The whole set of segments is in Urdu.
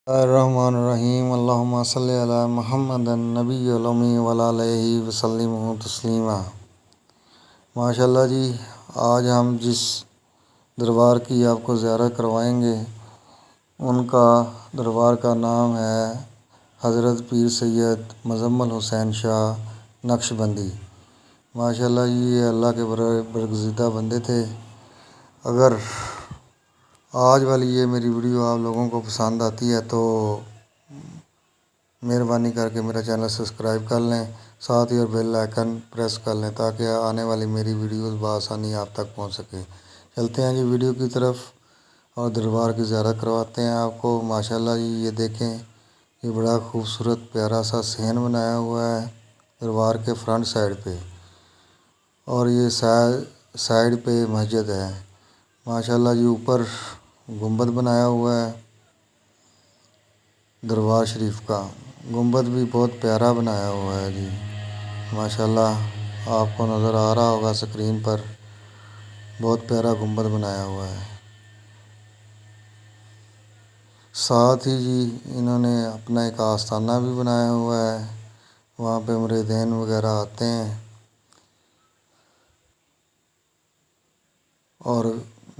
الرحمن الرحیم اللہم صلی علی محمد النبی الامی وعلی آلہ وسلم تسلیما۔ ماشاء اللہ جی، آج ہم جس دربار کی آپ کو زیارت کروائیں گے ان کا دربار کا نام ہے حضرت پیر سید مزمل حسین شاہ نقشبندی۔ ماشاء اللہ جی، یہ اللہ کے برگزیدہ بندے تھے۔ اگر آج والی یہ میری ویڈیو آپ لوگوں کو پسند آتی ہے تو مہربانی کر کے میرا چینل سبسکرائب کر لیں، ساتھ ہی اور بیل آئیکن پریس کر لیں تاکہ آنے والی میری ویڈیوز بآسانی آپ تک پہنچ سکے۔ چلتے ہیں جی ویڈیو کی طرف اور دربار کی زیارت کرواتے ہیں آپ کو۔ ماشاءاللہ جی، یہ دیکھیں، یہ بڑا خوبصورت پیارا سا صحن بنایا ہوا ہے دربار کے فرنٹ سائڈ پہ، اور یہ سائڈ پہ مسجد ہے۔ ماشاءاللہ جی، اوپر گنبد بنایا ہوا ہے دربار شریف کا، گنبد بھی بہت پیارا بنایا ہوا ہے جی۔ ماشاءاللہ آپ کو نظر آ رہا ہوگا سکرین پر، بہت پیارا گنبد بنایا ہوا ہے۔ ساتھ ہی جی انہوں نے اپنا ایک آستانہ بھی بنایا ہوا ہے، وہاں پہ مریدین وغیرہ آتے ہیں اور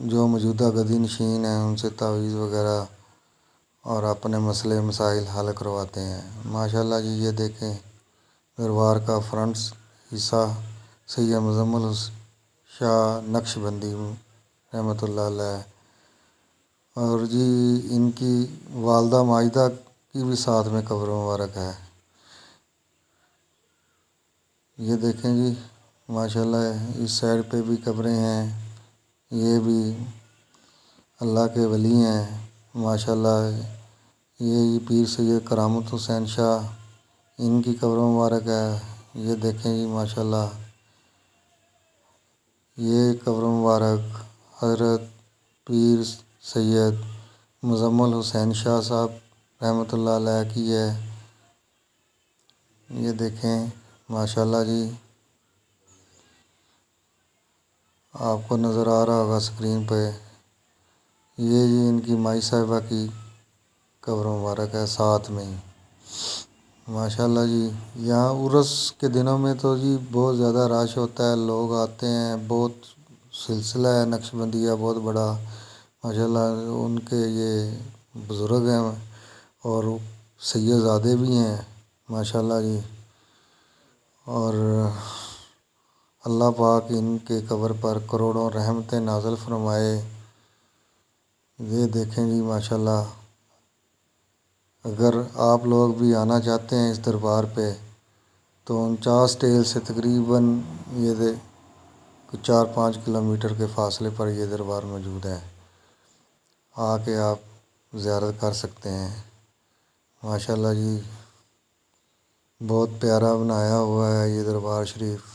جو موجودہ گدی نشین ہیں ان سے تعویذ وغیرہ اور اپنے مسئلے مسائل حل کرواتے ہیں۔ ماشاءاللہ جی، یہ دیکھیں دربار کا فرنٹ حصہ سید مزمل شاہ نقشبندی رحمۃ اللہ علیہ، اور جی ان کی والدہ ماجدہ کی بھی ساتھ میں قبر مبارک ہے۔ یہ دیکھیں جی، ماشاءاللہ اس سائڈ پہ بھی قبریں ہیں، یہ بھی اللہ کے ولی ہیں۔ ماشاءاللہ یہ پیر سید کرامت حسین شاہ، ان کی قبر مبارک ہے۔ یہ دیکھیں جی، ماشاءاللہ یہ قبر مبارک حضرت پیر سید مزمل حسین شاہ صاحب رحمۃ اللہ علیہ کی ہے۔ یہ دیکھیں ماشاءاللہ جی، آپ کو نظر آ رہا ہوگا اسکرین پہ، یہ جی ان کی مائی صاحبہ کی قبر مبارک ہے ساتھ میں ہی۔ ماشاءاللہ جی، یہاں عرس کے دنوں میں تو جی بہت زیادہ رش ہوتا ہے، لوگ آتے ہیں، بہت سلسلہ ہے نقشبندیہ بہت بڑا۔ ماشاءاللہ ان کے یہ بزرگ ہیں اور سید زادے بھی ہیں ماشاءاللہ جی، اور اللہ پاک ان کے قبر پر کروڑوں رحمتیں نازل فرمائے۔ یہ دیکھیں جی، ماشاءاللہ اگر آپ لوگ بھی آنا چاہتے ہیں اس دربار پہ تو 49 ٹیل سے تقریباً یہ 4-5 کلومیٹر کے فاصلے پر یہ دربار موجود ہے، آ کے آپ زیارت کر سکتے ہیں۔ ماشاءاللہ جی، بہت پیارا بنایا ہوا ہے یہ دربار شریف۔